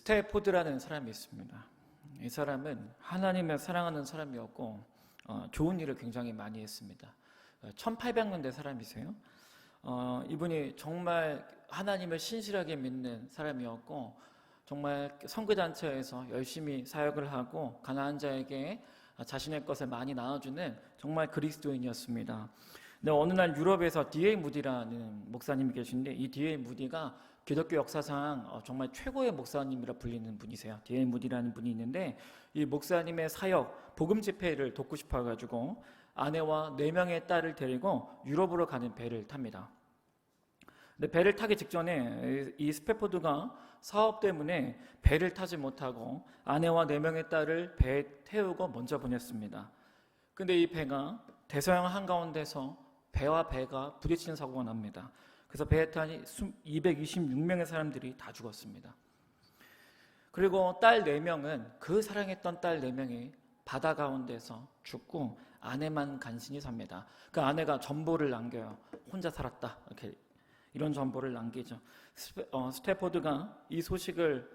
스테포드라는 사람이 있습니다. 이 사람은 하나님을 사랑하는 사람이었고 좋은 일을 굉장히 많이 했습니다. 1800년대 사람이세요. 이분이 정말 하나님을 신실하게 믿는 사람이었고 정말 선교단체에서 열심히 사역을 하고 가난한 자에게 자신의 것을 많이 나눠주는 정말 그리스도인이었습니다. 근데 어느 날 유럽에서 D.A. 무디라는 목사님이 계신데 이 D.A. 무디가 기독교 역사상 정말 최고의 목사님이라 불리는 분이세요. D.A. 무디라는 분이 있는데 이 목사님의 사역, 복음 집회를 돕고 싶어가지고 아내와 4명의 딸을 데리고 유럽으로 가는 배를 탑니다. 근데 배를 타기 직전에 이 스테포드가 사업 때문에 배를 타지 못하고 아내와 4명의 딸을 배에 태우고 먼저 보냈습니다. 근데 이 배가 대서양 한가운데서 배와 배가 부딪히는 사고가 납니다. 그래서 배에 탄 226명의 사람들이 다 죽었습니다. 그리고 딸 4명은 그 사랑했던 딸 4명이 바다 가운데서 죽고 아내만 간신히 삽니다. 그 아내가 전보를 남겨요. 혼자 살았다. 이런 전보를 남기죠. 스테포드가 이 소식을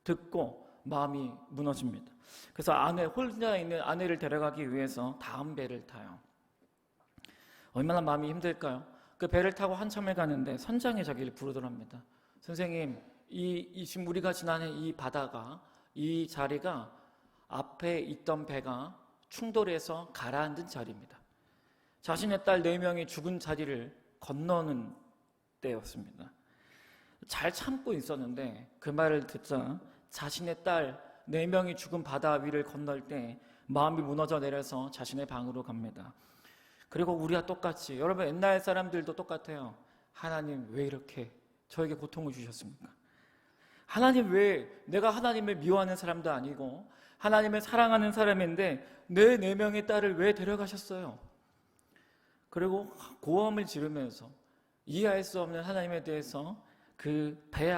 듣고 마음이 무너집니다. 그래서 혼자 있는 아내를 데려가기 위해서 다음 배를 타요. 얼마나 마음이 힘들까요? 그 배를 타고 한참을 가는데 선장이 자기를 부르더랍니다. 선생님, 지금 우리가 지나는 이 바다가, 이 자리가 앞에 있던 배가 충돌해서 가라앉은 자리입니다. 자신의 딸 4명이 죽은 자리를 건너는 때였습니다. 잘 참고 있었는데 그 말을 듣자 자신의 딸 4명이 죽은 바다 위를 건널 때 마음이 무너져 내려서 자신의 방으로 갑니다. 그리고 우리와 똑같이, 여러분 옛날 사람들도 똑같아요. 하나님 왜 이렇게 저에게 고통을 주셨습니까? 하나님 왜, 내가 하나님을 미워하는 사람도 아니고 하나님을 사랑하는 사람인데 내 4명의 딸을 왜 데려가셨어요? 그리고 고함을 지르면서 이해할 수 없는 하나님에 대해서 그 배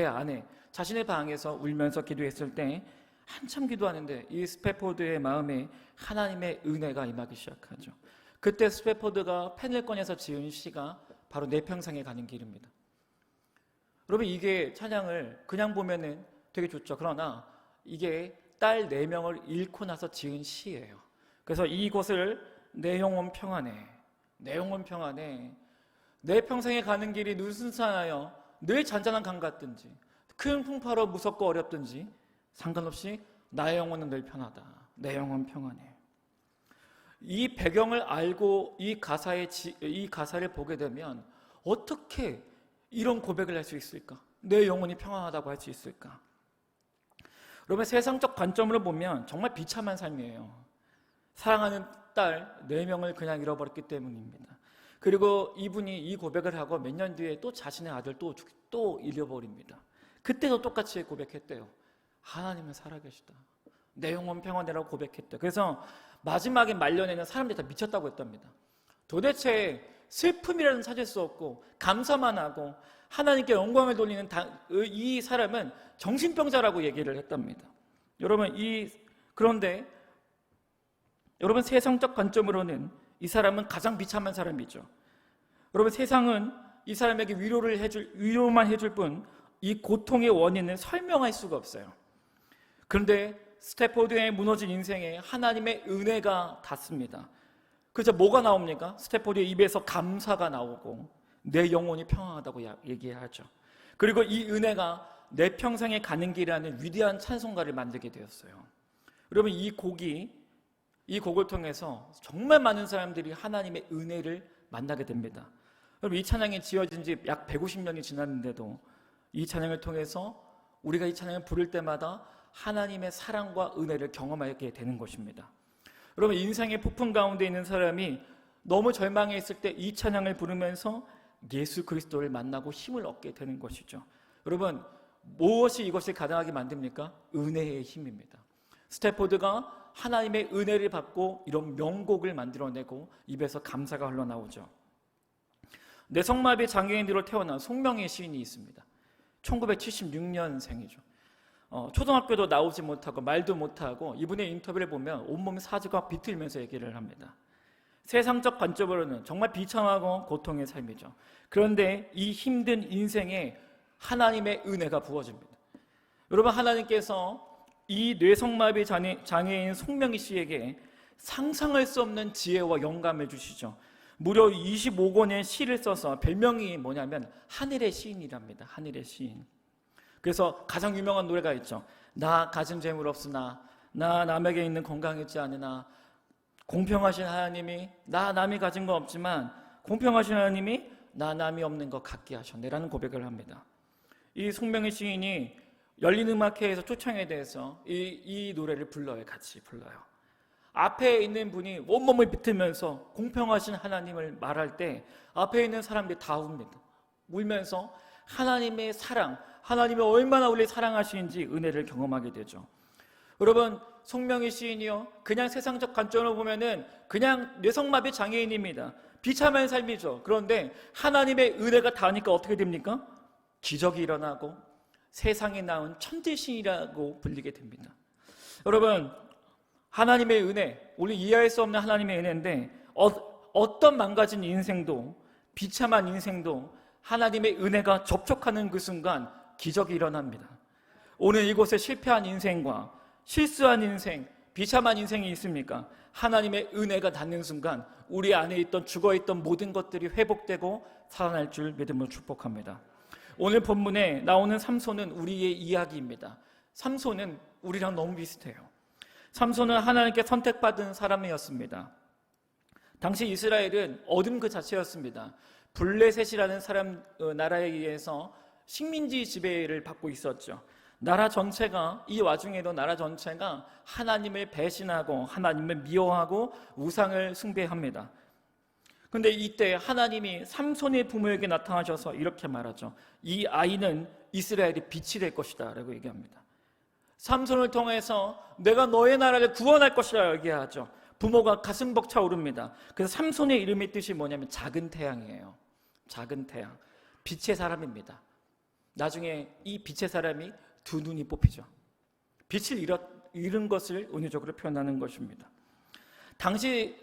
안에 자신의 방에서 울면서 기도했을 때 한참 기도하는데 이 스테포드의 마음에 하나님의 은혜가 임하기 시작하죠. 그때 스테포드가 펜을 꺼내서 지은 시가 바로 내 평생에 가는 길입니다. 여러분 이게 찬양을 그냥 보면은 되게 좋죠. 그러나 이게 딸 4명을 잃고 나서 지은 시예요. 그래서 이곳을 내 영혼 평안해, 내 영혼 평안해, 내 평생에 가는 길이 누순산하여 늘 잔잔한 강 같든지 큰 풍파로 무섭고 어렵든지 상관없이 나의 영혼은 늘 편하다. 내 영혼 평안해. 이 배경을 알고 이 가사를 보게 되면 어떻게 이런 고백을 할 수 있을까? 내 영혼이 평안하다고 할 수 있을까? 여러분 세상적 관점으로 보면 정말 비참한 삶이에요. 사랑하는 딸 4명을 그냥 잃어버렸기 때문입니다. 그리고 이분이 이 고백을 하고 몇 년 뒤에 또 자신의 아들 또 잃어버립니다. 그때도 똑같이 고백했대요. 하나님은 살아계시다. 내 영혼 평안이라고 고백했대요. 그래서 마지막에 말년에는 사람들이 다 미쳤다고 했답니다. 도대체 슬픔이라는 찾을 수 없고 감사만 하고 하나님께 영광을 돌리는 이 사람은 정신병자라고 얘기를 했답니다. 그런데 여러분 세상적 관점으로는 이 사람은 가장 비참한 사람이죠. 여러분 세상은 이 사람에게 위로만 해줄 뿐 이 고통의 원인을 설명할 수가 없어요. 그런데 스테포드의 무너진 인생에 하나님의 은혜가 닿습니다. 그래서 뭐가 나옵니까? 스테포드의 입에서 감사가 나오고 내 영혼이 평안하다고 얘기하죠. 그리고 이 은혜가 내 평생에 가는 길이라는 위대한 찬송가를 만들게 되었어요. 여러분 이 곡을 통해서 정말 많은 사람들이 하나님의 은혜를 만나게 됩니다. 여러분 이 찬양이 지어진 지 약 150년이 지났는데도 이 찬양을 통해서 우리가 이 찬양을 부를 때마다 하나님의 사랑과 은혜를 경험하게 되는 것입니다. 여러분 인생의 폭풍 가운데 있는 사람이 너무 절망해 있을 때 이 찬양을 부르면서 예수 그리스도를 만나고 힘을 얻게 되는 것이죠. 여러분 무엇이 이것을 가능하게 만듭니까? 은혜의 힘입니다. 스테포드가 하나님의 은혜를 받고 이런 명곡을 만들어내고 입에서 감사가 흘러나오죠. 뇌성마비 장애인으로 태어난 송명의 시인이 있습니다. 1976년생이죠. 초등학교도 나오지 못하고 말도 못하고 이분의 인터뷰를 보면 온몸 사지가 비틀면서 얘기를 합니다. 세상적 관점으로는 정말 비참하고 고통의 삶이죠. 그런데 이 힘든 인생에 하나님의 은혜가 부어집니다. 여러분, 하나님께서 이 뇌성마비 장애인 송명희 씨에게 상상할 수 없는 지혜와 영감을 주시죠. 무려 25권의 시를 써서 별명이 뭐냐면 하늘의 시인이랍니다. 하늘의 시인. 그래서 가장 유명한 노래가 있죠. 나 가진 재물 없으나 나 남에게 있는 건강이지 않으나 공평하신 하나님이 나 남이 가진 거 없지만 공평하신 하나님이 나 남이 없는 거 갖게 하셨네라는 고백을 합니다. 이 송명희 시인이 열린음악회에서 초청에 대해서 이 노래를 불러요. 같이 불러요. 앞에 있는 분이 온몸을 비틀면서 공평하신 하나님을 말할 때 앞에 있는 사람들이 다 웁니다. 울면서 하나님의 사랑, 하나님이 얼마나 우리를 사랑하시는지 은혜를 경험하게 되죠. 여러분, 송명희 시인이요, 그냥 세상적 관점으로 보면은 그냥 뇌성마비 장애인입니다. 비참한 삶이죠. 그런데 하나님의 은혜가 닿으니까 어떻게 됩니까? 기적이 일어나고 세상에 나온 천재신이라고 불리게 됩니다. 여러분, 하나님의 은혜, 우리 이해할 수 없는 하나님의 은혜인데 어떤 망가진 인생도, 비참한 인생도 하나님의 은혜가 접촉하는 그 순간 기적이 일어납니다. 오늘 이곳에 실패한 인생과 실수한 인생, 비참한 인생이 있습니까? 하나님의 은혜가 닿는 순간 우리 안에 있던 죽어있던 모든 것들이 회복되고 살아날 줄 믿음으로 축복합니다. 오늘 본문에 나오는 삼손은 우리의 이야기입니다. 삼손은 우리랑 너무 비슷해요. 삼손은 하나님께 선택받은 사람이었습니다. 당시 이스라엘은 어둠 그 자체였습니다. 블레셋이라는 나라에 의해서 식민지 지배를 받고 있었죠. 나라 전체가, 이 와중에도 나라 전체가 하나님을 배신하고 하나님을 미워하고 우상을 숭배합니다. 그런데 이때 하나님이 삼손의 부모에게 나타나셔서 이렇게 말하죠. 이 아이는 이스라엘의 빛이 될 것이다 라고 얘기합니다. 삼손을 통해서 내가 너의 나라를 구원할 것이라 얘기하죠. 부모가 가슴 벅차 오릅니다. 그래서 삼손의 이름의 뜻이 뭐냐면 작은 태양이에요. 작은 태양, 빛의 사람입니다. 나중에 이 빛의 사람이 두 눈이 뽑히죠. 빛을 잃은 것을 은유적으로 표현하는 것입니다. 당시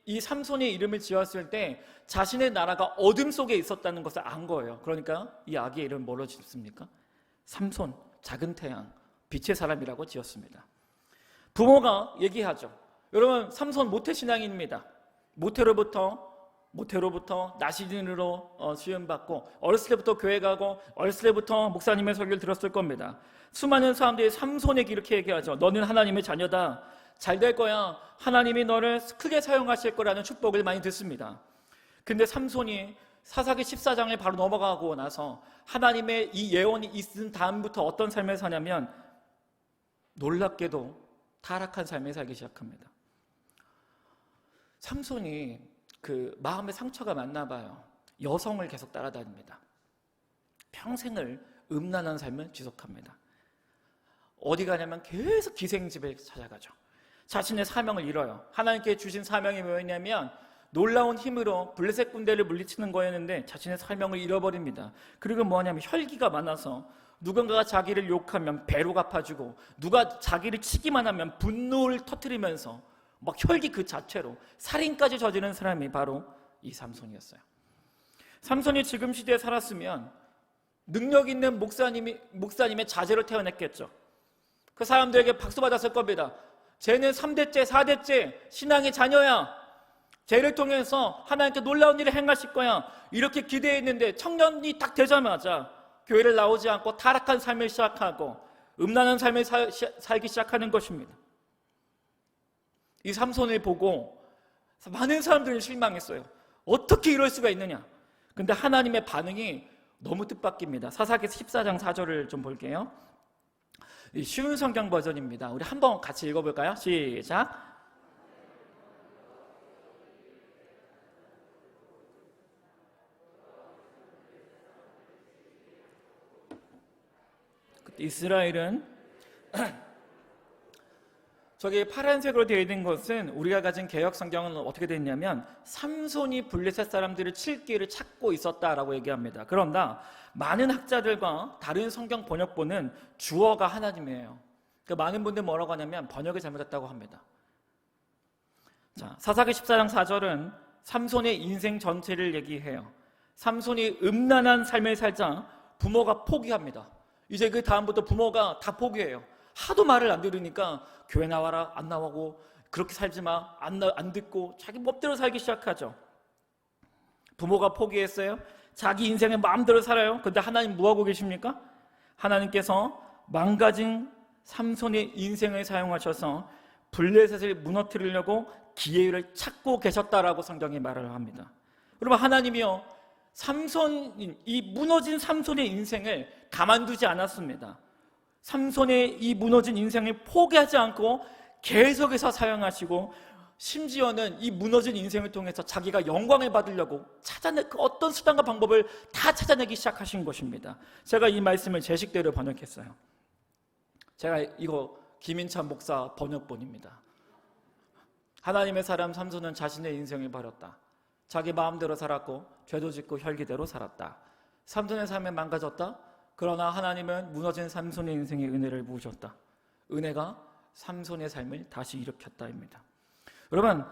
이 삼손의 이름을 지었을 때 자신의 나라가 어둠 속에 있었다는 것을 안 거예요. 그러니까 이 아기의 이름을 뭐로 짓습니까? 삼손, 작은 태양, 빛의 사람이라고 지었습니다. 부모가 얘기하죠. 여러분, 삼손 모태신앙인입니다. 모태로부터 나시린으로 시험받고 어렸을 때부터 교회 가고 어렸을 때부터 목사님의 설교를 들었을 겁니다. 수많은 사람들이 삼손에게 이렇게 얘기하죠. 너는 하나님의 자녀다. 잘 될 거야. 하나님이 너를 크게 사용하실 거라는 축복을 많이 듣습니다. 근데 삼손이 사사기 14장을 바로 넘어가고 나서 하나님의 이 예언이 있은 다음부터 어떤 삶을 사냐면 놀랍게도 타락한 삶을 살기 시작합니다. 삼손이 그 마음의 상처가 많나 봐요. 여성을 계속 따라다닙니다. 평생을 음란한 삶을 지속합니다. 어디 가냐면 계속 기생집에 찾아가죠. 자신의 사명을 잃어요. 하나님께 주신 사명이 뭐였냐면 놀라운 힘으로 블레셋 군대를 물리치는 거였는데 자신의 사명을 잃어버립니다. 그리고 뭐냐면 혈기가 많아서 누군가가 자기를 욕하면 배로 갚아주고 누가 자기를 치기만 하면 분노를 터뜨리면서 막 혈기 그 자체로 살인까지 저지른 사람이 바로 이 삼손이었어요. 삼손이 지금 시대에 살았으면 능력 있는 목사님의 자제로 태어났겠죠. 그 사람들에게 박수 받았을 겁니다. 쟤는 3대째 4대째 신앙의 자녀야. 쟤를 통해서 하나님께 놀라운 일을 행하실 거야. 이렇게 기대했는데 청년이 딱 되자마자 교회를 나오지 않고 타락한 삶을 시작하고 음란한 삶을 살기 시작하는 것입니다. 이 삼손을 보고 많은 사람들이 실망했어요. 어떻게 이럴 수가 있느냐. 근데 하나님의 반응이 너무 뜻밖입니다. 사사기 14장 4절을 좀 볼게요. 쉬운 성경 버전입니다. 우리 한번 같이 읽어볼까요? 시작. 이스라엘은 저기 파란색으로 되어 있는 것은 우리가 가진 개역 성경은 어떻게 되어 있냐면 삼손이 블레셋 사람들을 칠 기회를 찾고 있었다라고 얘기합니다. 그러나 많은 학자들과 다른 성경 번역본은 주어가 하나님이에요. 그러니까 많은 분들 뭐라고 하냐면 번역을 잘못했다고 합니다. 자, 사사기 14장 4절은 삼손의 인생 전체를 얘기해요. 삼손이 음란한 삶을 살자 부모가 포기합니다. 이제 그 다음부터 부모가 다 포기해요. 하도 말을 안 들으니까 교회 나와라 안 나오고 그렇게 살지 마 안 듣고 자기 멋대로 살기 시작하죠. 부모가 포기했어요. 자기 인생을 마음대로 살아요. 근데 하나님 뭐하고 계십니까? 하나님께서 망가진 삼손의 인생을 사용하셔서 블레셋을 무너뜨리려고 기회를 찾고 계셨다라고 성경이 말을 합니다. 여러분, 하나님이요 이 무너진 삼손의 인생을 가만두지 않았습니다. 삼손의 이 무너진 인생을 포기하지 않고 계속해서 사용하시고, 심지어는 이 무너진 인생을 통해서 자기가 영광을 받으려고 그 어떤 수단과 방법을 다 찾아내기 시작하신 것입니다. 제가 이 말씀을 제 식대로 번역했어요. 제가 이거 김인찬 목사 번역본입니다. 하나님의 사람 삼손은 자신의 인생을 버렸다. 자기 마음대로 살았고 죄도 짓고 혈기대로 살았다. 삼손의 삶이 망가졌다. 그러나 하나님은 무너진 삼손의 인생에 은혜를 부으셨다. 은혜가 삼손의 삶을 다시 일으켰다입니다. 여러분,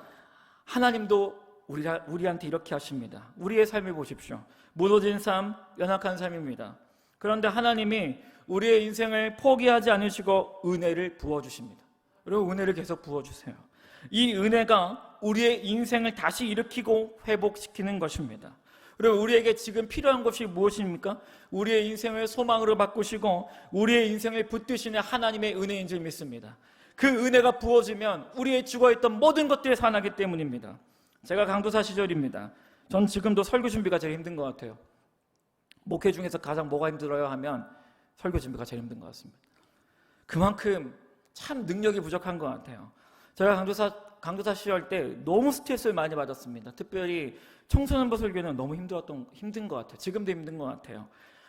하나님도 우리한테 이렇게 하십니다. 우리의 삶을 보십시오. 무너진 삶, 연약한 삶입니다. 그런데 하나님이 우리의 인생을 포기하지 않으시고 은혜를 부어주십니다. 여러분, 은혜를 계속 부어주세요. 이 은혜가 우리의 인생을 다시 일으키고 회복시키는 것입니다. 여러분, 우리에게 지금 필요한 것이 무엇입니까? 우리의 인생을 소망으로 바꾸시고 우리의 인생을 붙드시는 하나님의 은혜인 줄 믿습니다. 그 은혜가 부어지면 우리의 죽어있던 모든 것들이 살아나기 때문입니다. 제가 강도사 시절입니다. 전 지금도 설교 준비가 제일 힘든 것 같아요. 목회 중에서 가장 뭐가 힘들어요 하면 설교 준비가 제일 힘든 것 같습니다. 그만큼 참 능력이 부족한 것 같아요. 제가 강도사 시절 때 너무 스트레스를 많이 받았습니다. 특별히 청소년부 설교는 너무 힘든 것 같아요. 지금도 힘든 것 같아요.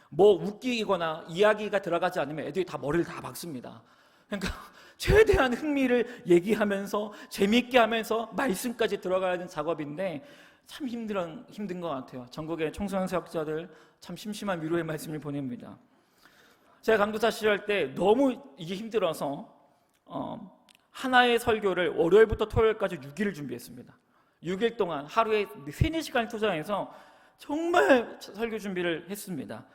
뭐 웃기거나 이야기가 들어가지 않으면 애들이 다 머리를 다 박습니다. 그러니까 최대한 흥미를 얘기하면서 재미있게 하면서 말씀까지 들어가야 하는 작업인데 참 힘든 것 같아요. 전국의 청소년 사역자들 참 심심한 위로의 말씀을 보냅니다. 제가 강도사 시절 때 너무 이게 힘들어서 하나의 설교를 월요일부터 토요일까지 6일을 준비했습니다. 6일 동안 하루에 3-4시간을 투자해서 정말 설교 준비를 했습니다.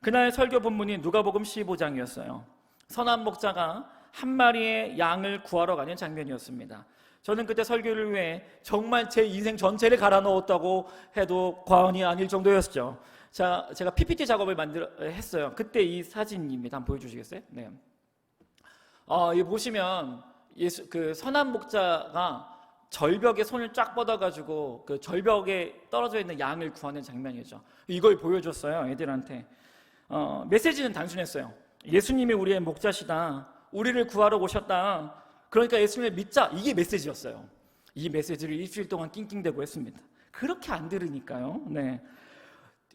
그날 설교 본문이 누가복음 15장이었어요. 선한 목자가 한 마리의 양을 구하러 가는 장면이었습니다. 저는 그때 설교를 위해 정말 제 인생 전체를 갈아 넣었다고 해도 과언이 아닐 정도였죠. 자, 제가 PPT 작업을 했어요. 그때 이 사진입니다. 한번 보여주시겠어요? 네. 이 보시면 그 선한 목자가 절벽에 손을 쫙 뻗어가지고 그 절벽에 떨어져 있는 양을 구하는 장면이죠. 이걸 보여줬어요, 애들한테. 메시지는 단순했어요. 예수님이 우리의 목자시다. 우리를 구하러 오셨다. 그러니까 예수님을 믿자. 이게 메시지였어요. 이 메시지를 일주일 동안 낑낑대고 했습니다. 그렇게 안 들으니까요. 네.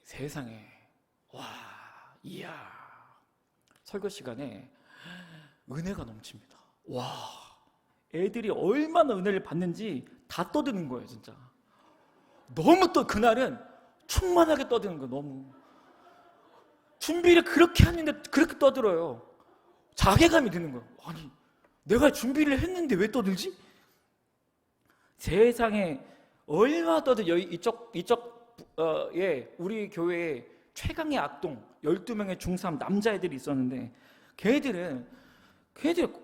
세상에, 와, 이야. 설교 시간에 은혜가 넘칩니다. 와, 애들이 얼마나 은혜를 받는지 다 떠드는 거예요, 진짜. 너무 그날은 충만하게 떠드는 거예요, 너무. 준비를 그렇게 했는데 그렇게 떠들어요. 자괴감이 드는 거예요. 아니, 내가 준비를 했는데 왜 떠들지? 세상에 얼마나 이쪽에 우리 교회에 최강의 악동 12명의 중3 남자애들이 있었는데 걔들이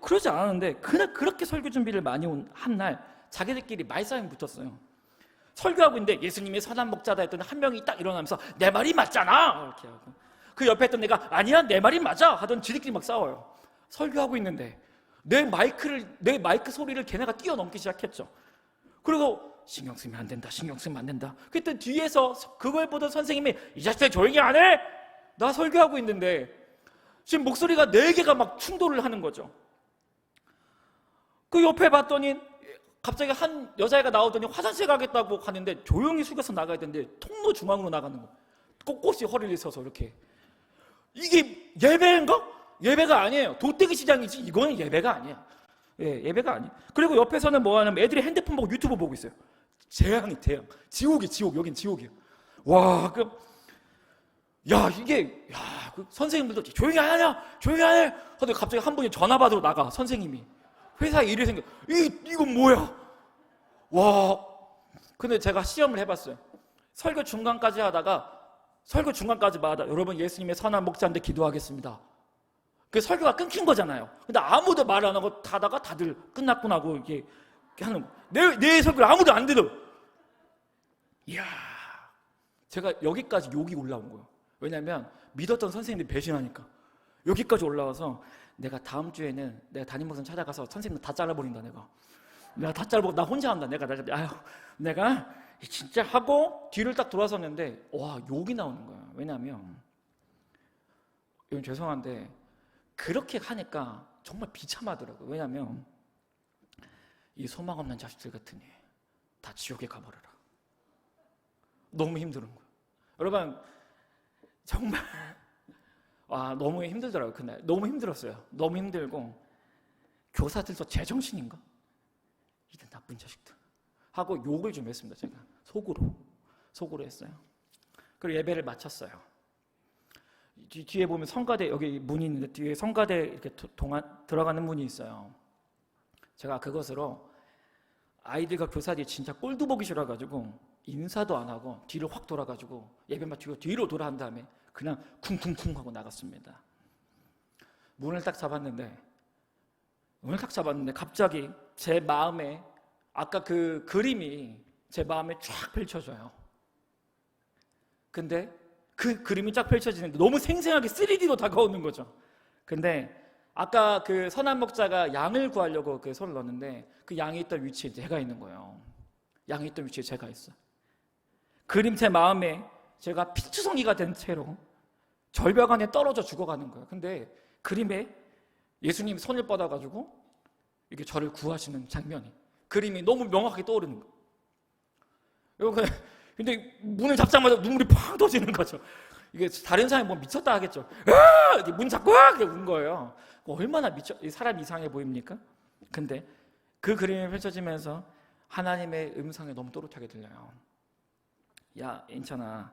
그러지 않았는데 그날 그렇게 설교 준비를 많이 한 날 자기들끼리 말싸움이 붙었어요. 설교하고 있는데 예수님이 선한 목자다 했더니 한 명이 딱 일어나면서 내 말이 맞잖아 이렇게 하고, 그 옆에 있던 내가 아니야 내 말이 맞아 하던 지들끼리 막 싸워요. 설교하고 있는데 내 마이크 소리를 걔네가 뛰어넘기 시작했죠. 그리고 신경 쓰면 안 된다. 그때 뒤에서 그걸 보던 선생님이 이 자식들 조용히 안 해? 나 설교하고 있는데 지금 목소리가 4개가 막 충돌을 하는 거죠. 그 옆에 봤더니 갑자기 한 여자애가 나오더니 화장실 가겠다고 가는데 조용히 숙여서 나가야 되는데 통로 중앙으로 나가는 거. 꼿꼿이 허리를 서서 이렇게. 이게 예배인가? 예배가 아니에요. 도떼기 시장이지 이거는 예배가 아니야. 예, 예배가 아니에요. 그리고 옆에서는 뭐 하냐면 애들이 핸드폰 보고 유튜브 보고 있어요. 재앙. 지옥이 지옥. 여긴 지옥이에요. 와, 그 선생님들도 조용히 안 하냐? 하더니 갑자기 한 분이 전화 받으러 나가. 선생님이 회사에 일이 생겨. 이건 뭐야? 와. 근데 제가 시험을 해봤어요. 설교 중간까지 마다 여러분 예수님의 선한 목자인데 기도하겠습니다. 그 설교가 끊긴 거잖아요. 근데 아무도 말 안 하고 하다가 다들 끝났구나 하고 이렇게 하는 내 설교를 아무도 안 들어. 이야, 제가 여기까지 욕이 올라온 거예요. 왜냐하면 믿었던 선생님들이 배신하니까 여기까지 올라와서 내가 다음 주에는 내가 담임 목사님 찾아가서 선생님 다 잘라버린다. 내가 다 잘라버리고 나 혼자 한다. 내가 진짜 하고 뒤를 딱 돌아섰는데 와, 욕이 나오는 거야. 왜냐하면 이건 죄송한데 그렇게 하니까 정말 비참하더라고요. 왜냐하면 이 소망 없는 자식들 같으니 다 지옥에 가버려라. 너무 힘든 거예요. 여러분 정말 너무 힘들더라고요. 그날 너무 힘들었어요. 너무 힘들고 교사들도 제정신인가? 이런 나쁜 자식들 하고 욕을 좀 했습니다. 제가 속으로 했어요. 그리고 예배를 마쳤어요. 뒤에 보면 성가대, 여기 문이 있는데 뒤에 성가대 이렇게 들어가는 문이 있어요. 제가 그것으로 아이들과 교사들이 진짜 꼴도 보기 싫어가지고 인사도 안 하고 뒤를 확 돌아가지고 예배 마치고 뒤로 돌아한 다음에 그냥 쿵쿵쿵 하고 나갔습니다. 문을 딱 잡았는데 갑자기 제 마음에 아까 그 그림이 제 마음에 쫙 펼쳐져요. 근데 그 그림이 쫙 펼쳐지는데 너무 생생하게 3D로 다가오는 거죠. 근데 아까 그 선한 목자가 양을 구하려고 그 손을 넣었는데 그 양이 있던 위치에 제가 있는 거예요. 양이 있던 위치에 제가 있어. 그림 제 마음에 제가 피투성이가 된 채로 절벽 안에 떨어져 죽어가는 거예요. 근데 그림에 예수님이 손을 뻗어가지고 이렇게 저를 구하시는 장면이 그림이 너무 명확하게 떠오르는 거예요. 근데 문을 잡자마자 눈물이 팍 터지는 거죠. 이게 다른 사람이 뭐 미쳤다 하겠죠. 문 잡고 이렇게 운 거예요. 얼마나 사람 이상해 보입니까? 근데 그 그림이 펼쳐지면서 하나님의 음성이 너무 또렷하게 들려요. 야, 인천아,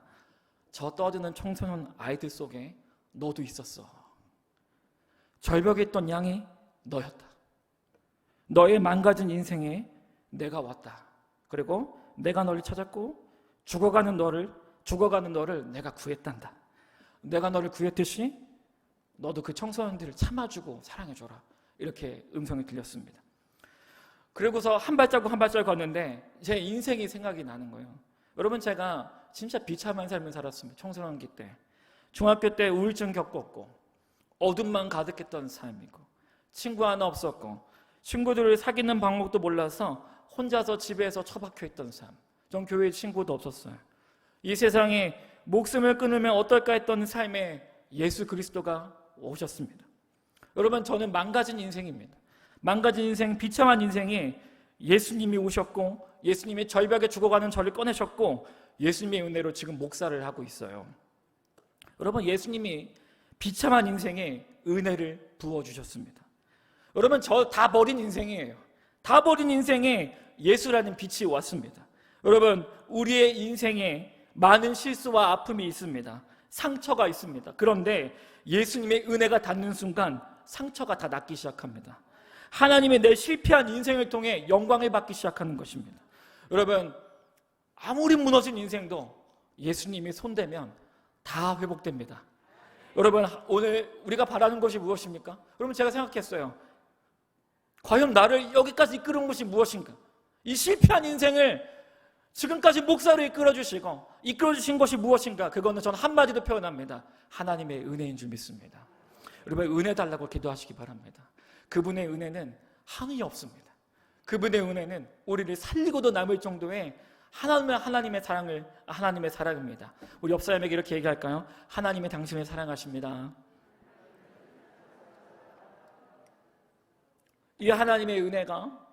저 떠드는 청소년 아이들 속에 너도 있었어. 절벽에 있던 양이 너였다. 너의 망가진 인생에 내가 왔다. 그리고 내가 너를 찾았고 죽어가는 너를 내가 구했단다. 내가 너를 구했듯이 너도 그 청소년들을 참아주고 사랑해줘라. 이렇게 음성이 들렸습니다. 그리고서 한 발자국 걷는데 제 인생이 생각이 나는 거예요. 여러분, 제가 진짜 비참한 삶을 살았습니다. 청소년기 때. 중학교 때 우울증 겪었고 어둠만 가득했던 삶이고 친구 하나 없었고 친구들을 사귀는 방법도 몰라서 혼자서 집에서 처박혀 있던 삶. 전 교회에 친구도 없었어요. 이 세상에 목숨을 끊으면 어떨까 했던 삶에 예수 그리스도가 오셨습니다. 여러분, 저는 망가진 인생입니다. 망가진 인생, 비참한 인생에 예수님이 오셨고 예수님이 절벽에 죽어가는 저를 꺼내셨고 예수님의 은혜로 지금 목사를 하고 있어요. 여러분, 예수님이 비참한 인생에 은혜를 부어주셨습니다. 여러분, 저 다 버린 인생이에요. 다 버린 인생에 예수라는 빛이 왔습니다. 여러분, 우리의 인생에 많은 실수와 아픔이 있습니다. 상처가 있습니다. 그런데 예수님의 은혜가 닿는 순간 상처가 다 낫기 시작합니다. 하나님의 내 실패한 인생을 통해 영광을 받기 시작하는 것입니다. 여러분, 아무리 무너진 인생도 예수님이 손대면 다 회복됩니다. 여러분, 오늘 우리가 바라는 것이 무엇입니까? 여러분, 제가 생각했어요. 과연 나를 여기까지 이끌은 것이 무엇인가? 이 실패한 인생을 지금까지 목사로 이끌어주신 것이 무엇인가? 그거는 저는 한마디로 표현합니다. 하나님의 은혜인 줄 믿습니다. 여러분, 은혜 달라고 기도하시기 바랍니다. 그분의 은혜는 한이 없습니다. 그분의 은혜는 우리를 살리고도 남을 정도의 하나님의 사랑입니다. 우리 옆 사람에게 이렇게 얘기할까요? 하나님이 당신을 사랑하십니다. 이 하나님의 은혜가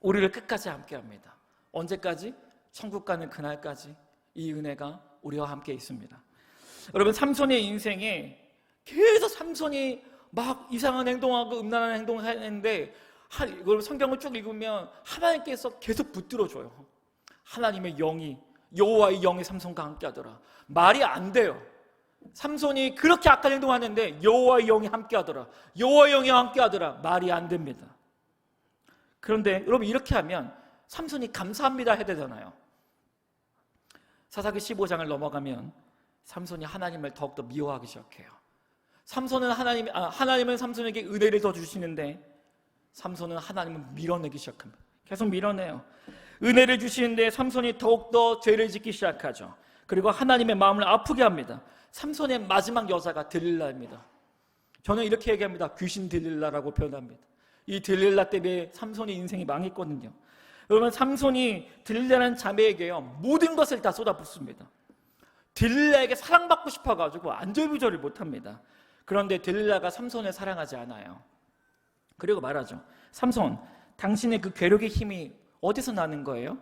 우리를 끝까지 함께합니다. 언제까지? 천국 가는 그날까지 이 은혜가 우리와 함께 있습니다. 여러분, 삼손의 인생에 계속 삼손이 막 이상한 행동하고 음란한 행동을 했는데 이걸 성경을 쭉 읽으면 하나님께서 계속 붙들어줘요. 하나님의 영이, 여호와의 영이 삼손과 함께하더라. 말이 안 돼요. 삼손이 그렇게 악한 행동하는데 여호와의 영이 함께하더라. 여호와의 영이 함께하더라. 말이 안 됩니다. 그런데 여러분, 이렇게 하면 삼손이 감사합니다 해야 되잖아요. 사사기 15장을 넘어가면 삼손이 하나님을 더욱더 미워하기 시작해요. 하나님은 삼손에게 은혜를 더 주시는데 삼손은 하나님을 밀어내기 시작합니다. 계속 밀어내요. 은혜를 주시는데 삼손이 더욱더 죄를 짓기 시작하죠. 그리고 하나님의 마음을 아프게 합니다. 삼손의 마지막 여자가 들릴라입니다. 저는 이렇게 얘기합니다. 귀신 들릴라라고 표현합니다. 이 들릴라 때문에 삼손의 인생이 망했거든요. 여러분, 삼손이 들릴라라는 자매에게요, 모든 것을 다 쏟아붓습니다. 들릴라에게 사랑받고 싶어가지고 안절부절을 못합니다. 그런데 들릴라가 삼손을 사랑하지 않아요. 그리고 말하죠. 삼손, 당신의 그 괴력의 힘이 어디서 나는 거예요?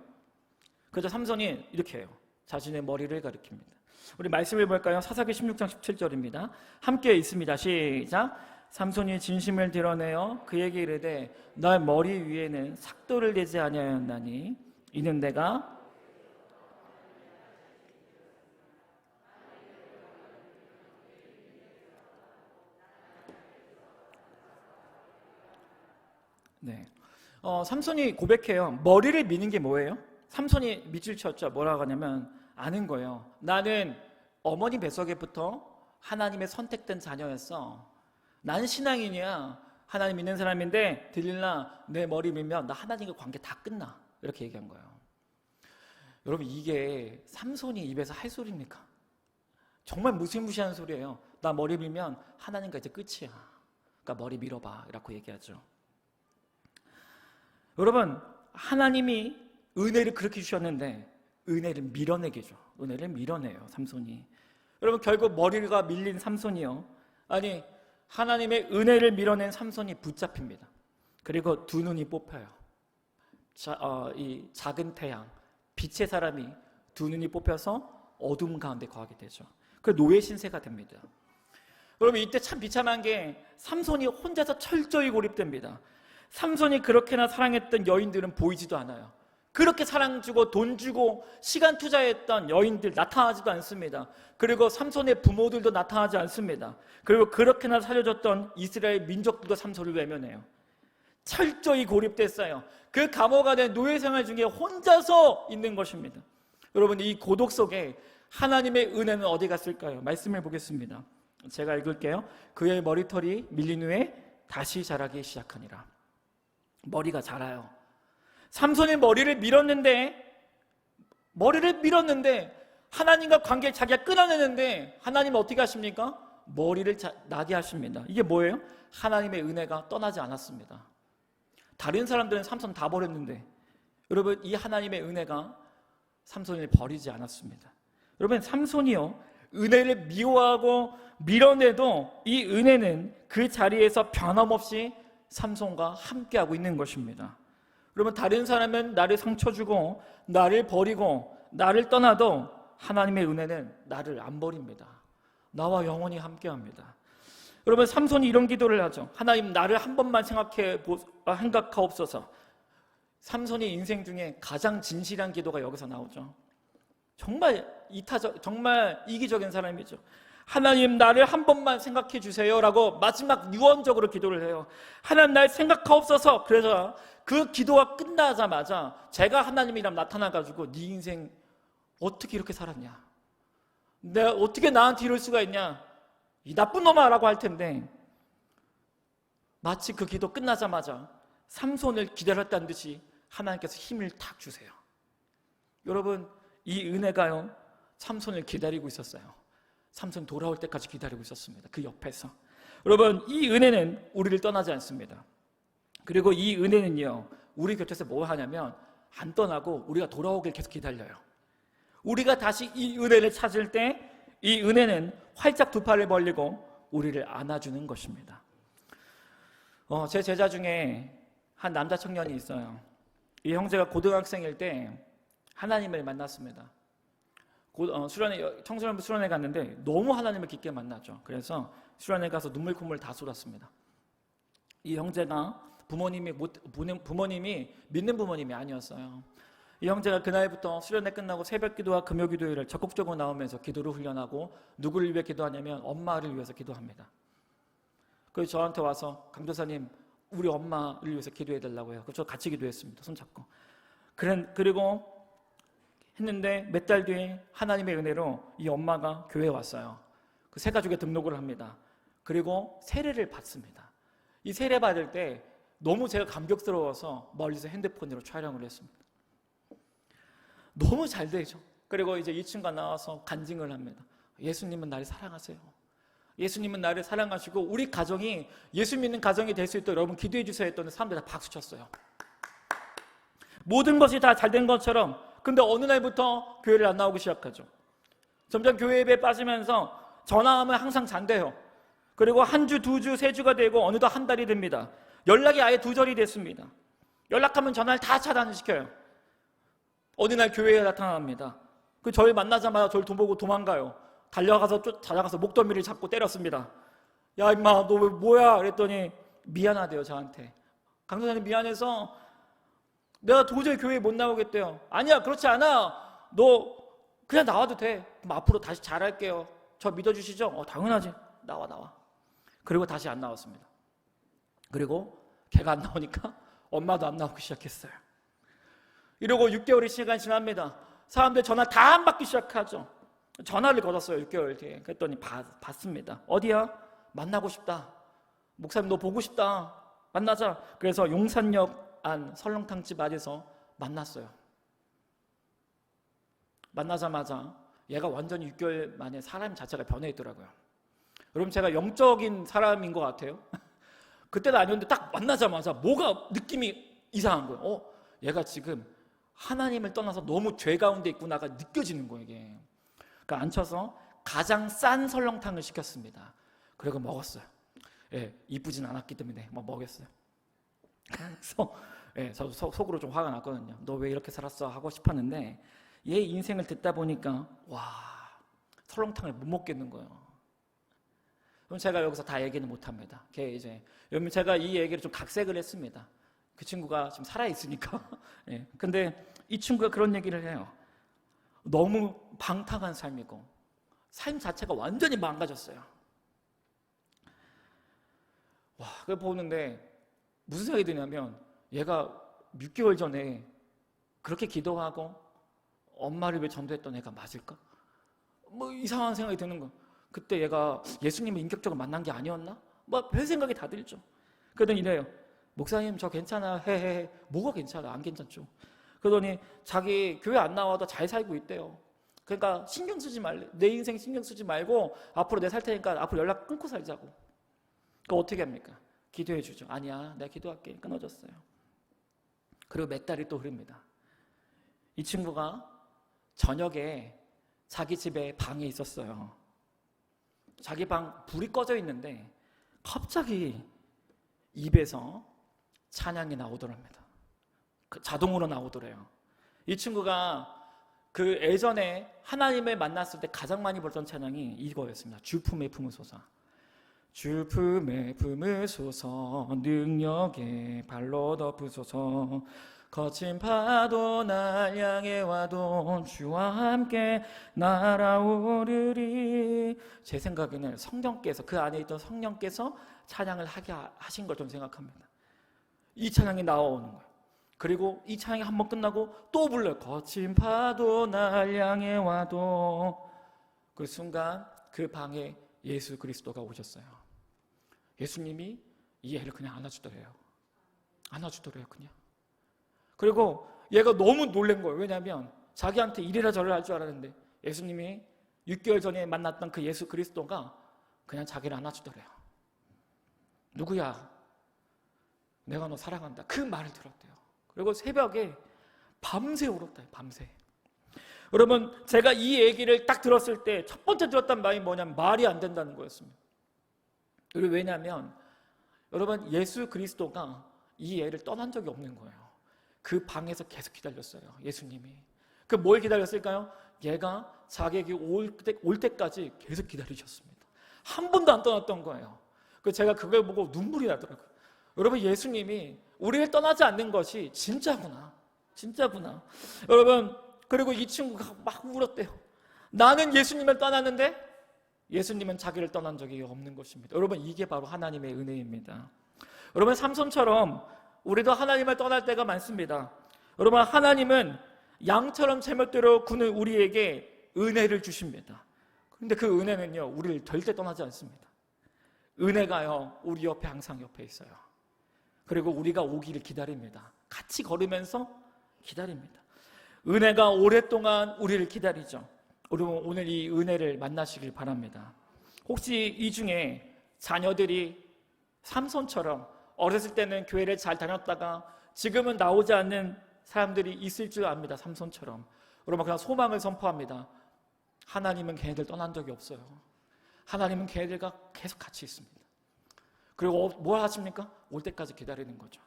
그래서 삼손이 이렇게 해요. 자신의 머리를 가리킵니다. 우리 말씀을 볼까요? 사사기 16장 17절입니다. 함께 있습니다. 시작. 삼손이 진심을 드러내어 그에게 이르되 너 머리 위에는 삭도를 내지 아니하였나니 이는 내가 삼손이 고백해요. 머리를 미는 게 뭐예요? 삼손이 밑줄 쳤죠. 뭐라고 하냐면 아는 거예요. 나는 어머니 뱃속에부터 하나님의 선택된 자녀였어. 나는 신앙인이야. 하나님 믿는 사람인데 들릴라 내 머리 밀면 나 하나님과 관계 다 끝나. 이렇게 얘기한 거예요. 여러분, 이게 삼손이 입에서 할 소리입니까? 정말 무시무시한 소리예요. 나 머리 밀면 하나님과 이제 끝이야. 그러니까 머리 밀어봐. 이라고 얘기하죠. 여러분, 하나님이 은혜를 그렇게 주셨는데 은혜를 밀어내게 줘. 은혜를 밀어내요, 삼손이. 여러분, 결국 머리가 밀린 삼손이요, 아니 하나님의 은혜를 밀어낸 삼손이 붙잡힙니다. 그리고 두 눈이 뽑혀요. 이 작은 태양, 빛의 사람이 두 눈이 뽑혀서 어둠 가운데 거하게 되죠. 그 노예 신세가 됩니다. 여러분, 이때 참 비참한 게 삼손이 혼자서 철저히 고립됩니다. 삼손이 그렇게나 사랑했던 여인들은 보이지도 않아요. 그렇게 사랑 주고 돈 주고 시간 투자했던 여인들 나타나지도 않습니다. 그리고 삼손의 부모들도 나타나지 않습니다. 그리고 그렇게나 살려줬던 이스라엘 민족들도 삼손을 외면해요. 철저히 고립됐어요. 그 감옥 안에 노예 생활 중에 혼자서 있는 것입니다. 여러분, 이 고독 속에 하나님의 은혜는 어디 갔을까요? 말씀을 보겠습니다. 제가 읽을게요. 그의 머리털이 밀린 후에 다시 자라기 시작하니라. 머리가 자라요. 삼손의 머리를 밀었는데 하나님과 관계를 자기가 끊어내는데 하나님은 어떻게 하십니까? 머리를 나게 하십니다. 이게 뭐예요? 하나님의 은혜가 떠나지 않았습니다. 다른 사람들은 삼손 다 버렸는데 여러분, 이 하나님의 은혜가 삼손을 버리지 않았습니다. 여러분, 삼손이요, 은혜를 미워하고 밀어내도 이 은혜는 그 자리에서 변함없이 삼손과 함께하고 있는 것입니다. 여러분, 다른 사람은 나를 상처 주고 나를 버리고 나를 떠나도 하나님의 은혜는 나를 안 버립니다. 나와 영원히 함께합니다. 여러분, 삼손이 이런 기도를 하죠. 하나님, 나를 한 번만 생각하옵소서. 삼손이 인생 중에 가장 진실한 기도가 여기서 나오죠. 정말 정말 이기적인 사람이죠. 하나님, 나를 한 번만 생각해 주세요 라고 마지막 유언적으로 기도를 해요. 하나님, 날 생각하옵소서. 그래서 그 기도가 끝나자마자 제가 하나님이랑 나타나가지고 네 인생 어떻게 이렇게 살았냐, 내가 어떻게 나한테 이럴 수가 있냐, 이 나쁜 놈아 라고 할 텐데 마치 그 기도 끝나자마자 삼손을 기다렸다는 듯이 하나님께서 힘을 탁 주세요. 여러분, 이 은혜가요, 삼손을 기다리고 있었어요. 삼손 돌아올 때까지 기다리고 있었습니다. 그 옆에서. 여러분, 이 은혜는 우리를 떠나지 않습니다. 그리고 이 은혜는요, 우리 곁에서 뭐 하냐면 안 떠나고 우리가 돌아오길 계속 기다려요. 우리가 다시 이 은혜를 찾을 때 이 은혜는 활짝 두 팔을 벌리고 우리를 안아주는 것입니다. 제 제자 중에 한 남자 청년이 있어요. 이 형제가 고등학생일 때 하나님을 만났습니다. 청소년부 수련회 갔는데 너무 하나님을 깊게 만났죠. 그래서 수련회 가서 눈물 콧물 다 쏟았습니다. 이 형제가 부모님이 믿는 부모님이 아니었어요. 이 형제가 그날부터 수련회 끝나고 새벽 기도와 금요 기도회를 적극적으로 나오면서 기도를 훈련하고 누구를 위해 기도하냐면 엄마를 위해서 기도합니다. 그래서 저한테 와서 강도사님, 우리 엄마를 위해서 기도해 달라고 해요. 그래서 저 같이 기도했습니다. 손잡고. 그리고 했는데 몇 달 뒤에 하나님의 은혜로 이 엄마가 교회에 왔어요. 그 새 가족에 등록을 합니다. 그리고 세례를 받습니다. 이 세례 받을 때 너무 제가 감격스러워서 멀리서 핸드폰으로 촬영을 했습니다. 너무 잘 되죠. 그리고 이제 이 친구가 나와서 간증을 합니다. 예수님은 나를 사랑하세요. 예수님은 나를 사랑하시고 우리 가정이 예수 믿는 가정이 될 수 있도록 여러분 기도해 주세요 했더니 사람들이 다 박수 쳤어요. 모든 것이 다 잘 된 것처럼. 근데 어느 날부터 교회를 안 나오기 시작하죠. 점점 교회 예배에 빠지면서 전화하면 항상 잔대요. 그리고 한 주, 두 주, 세 주가 되고 어느덧 한 달이 됩니다. 연락이 아예 두절이 됐습니다. 연락하면 전화를 다 차단을 시켜요. 어느 날 교회에 나타납니다. 저를 만나자마자 저를 보고 도망가요. 달려가서 찾아가서 목덜미를 잡고 때렸습니다. 야 임마 너 뭐야? 그랬더니 미안하대요 저한테. 강사님 미안해서 내가 도저히 교회에 못 나오겠대요. 아니야 그렇지 않아. 너 그냥 나와도 돼. 그럼 앞으로 다시 잘할게요. 저 믿어주시죠? 당연하지. 나와. 그리고 다시 안 나왔습니다. 그리고 걔가 안 나오니까 엄마도 안 나오기 시작했어요. 이러고 6개월이 시간 지납니다. 사람들 전화 다 안 받기 시작하죠. 전화를 걸었어요 6개월 뒤에. 그랬더니 받습니다. 어디야? 만나고 싶다. 목사님 너 보고 싶다. 만나자. 그래서 용산역 안 설렁탕집 안에서 만났어요. 만나자마자 얘가 완전히 6개월 만에 사람 자체가 변해 있더라고요. 여러분 제가 영적인 사람인 것 같아요. 그때는 아니었는데 딱 만나자마자 뭐가 느낌이 이상한 거예요. 얘가 지금 하나님을 떠나서 너무 죄 가운데 있구나가 느껴지는 거예요 이게. 그러니까 앉혀서 가장 싼 설렁탕을 시켰습니다. 그리고 먹었어요. 이쁘진 않았기 때문에 먹였어요. 그래서 저도 속으로 좀 화가 났거든요. 너 왜 이렇게 살았어? 하고 싶었는데 얘 인생을 듣다 보니까 와 설렁탕을 못 먹겠는 거예요. 그럼 제가 여기서 다 얘기는 못합니다. 여러분 제가 이 얘기를 좀 각색을 했습니다. 그 친구가 지금 살아있으니까. 근데 이 친구가 그런 얘기를 해요. 너무 방탕한 삶이고 삶 자체가 완전히 망가졌어요. 와, 그걸 보는데 무슨 생각이 드냐면 얘가 6개월 전에 그렇게 기도하고 엄마를 왜 전도했던 애가 맞을까? 이상한 생각이 드는 거예요. 그때 얘가 예수님을 인격적으로 만난 게 아니었나? 별 생각이 다 들죠. 그러더니 이래요. 목사님 저 괜찮아. 헤헤헤. 뭐가 괜찮아? 안 괜찮죠. 그러더니 자기 교회 안 나와도 잘 살고 있대요. 그러니까 신경 쓰지 말래. 내 인생 신경 쓰지 말고 앞으로 내 살 테니까 앞으로 연락 끊고 살자고. 그러니까 어떻게 합니까? 기도해 주죠. 아니야 내가 기도할게. 끊어졌어요. 그리고 몇 달이 또 흐릅니다. 이 친구가 저녁에 자기 집에 방에 있었어요. 자기 방 불이 꺼져 있는데 갑자기 입에서 찬양이 나오더랍니다. 자동으로 나오더래요. 이 친구가 그 예전에 하나님을 만났을 때 가장 많이 부르던 찬양이 이거였습니다. 주 품에 품으소서. 주 품에 품으소서 능력에 발로 덮으소서 거친 파도 날 향해 와도 주와 함께 날아오르리. 제 생각에는 성령께서 그 안에 있던 성령께서 찬양을 하게 하신 걸 좀 생각합니다. 이 찬양이 나오는 거예요. 그리고 이 찬양이 한번 끝나고 또 불러요. 거친 파도 날 향해 와도. 그 순간 그 방에 예수 그리스도가 오셨어요. 예수님이 이 애를 그냥 안아주더래요. 그냥. 그리고 얘가 너무 놀란 거예요. 왜냐하면 자기한테 이래라 저래라 할 줄 알았는데 예수님이 6개월 전에 만났던 그 예수 그리스도가 그냥 자기를 안아주더래요. 누구야? 내가 너 사랑한다. 그 말을 들었대요. 그리고 새벽에 밤새 울었대요. 밤새. 여러분 제가 이 얘기를 딱 들었을 때 첫 번째 들었던 말이 뭐냐면 말이 안 된다는 거였습니다. 그리고 왜냐하면 여러분 예수 그리스도가 이 애를 떠난 적이 없는 거예요. 그 방에서 계속 기다렸어요. 예수님이. 그 뭘 기다렸을까요? 얘가 자기에게 올 때까지 계속 기다리셨습니다. 한 번도 안 떠났던 거예요. 제가 그걸 보고 눈물이 나더라고요. 여러분 예수님이 우리를 떠나지 않는 것이 진짜구나. 여러분 그리고 이 친구가 막 울었대요. 나는 예수님을 떠났는데 예수님은 자기를 떠난 적이 없는 것입니다. 여러분 이게 바로 하나님의 은혜입니다. 여러분 삼손처럼 우리도 하나님을 떠날 때가 많습니다. 여러분 하나님은 양처럼 제멋대로 구는 우리에게 은혜를 주십니다. 그런데 그 은혜는요 우리를 절대 떠나지 않습니다. 은혜가요, 우리 옆에 항상 옆에 있어요. 그리고 우리가 오기를 기다립니다. 같이 걸으면서 기다립니다. 은혜가 오랫동안 우리를 기다리죠. 여러분, 오늘 이 은혜를 만나시길 바랍니다. 혹시 이 중에 자녀들이 삼손처럼 어렸을 때는 교회를 잘 다녔다가 지금은 나오지 않는 사람들이 있을 줄 압니다. 삼손처럼. 여러분, 그냥 소망을 선포합니다. 하나님은 걔네들 떠난 적이 없어요. 하나님은 걔네들과 계속 같이 있습니다. 그리고 뭘 하십니까? 올 때까지 기다리는 거죠.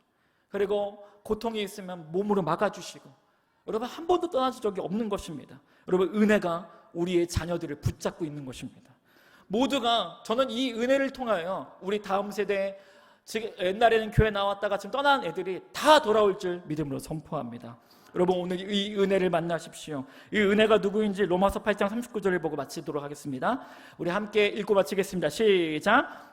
그리고 고통이 있으면 몸으로 막아주시고, 여러분, 한 번도 떠나진 적이 없는 것입니다. 여러분, 은혜가 우리의 자녀들을 붙잡고 있는 것입니다. 모두가, 저는 이 은혜를 통하여 우리 다음 세대, 지금 옛날에는 교회 나왔다가 지금 떠난 애들이 다 돌아올 줄 믿음으로 선포합니다. 여러분, 오늘 이 은혜를 만나십시오. 이 은혜가 누구인지 로마서 8장 39절을 보고 마치도록 하겠습니다. 우리 함께 읽고 마치겠습니다. 시작.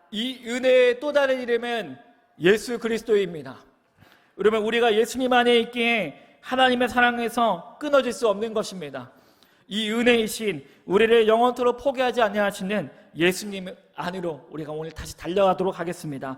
이 은혜의 또 다른 이름은 예수 그리스도입니다. 여러분, 우리가 예수님 안에 있기에 하나님의 사랑에서 끊어질 수 없는 것입니다. 이 은혜이신, 우리를 영원토록 포기하지 아니하시는 예수님 안으로 우리가 오늘 다시 달려가도록 하겠습니다.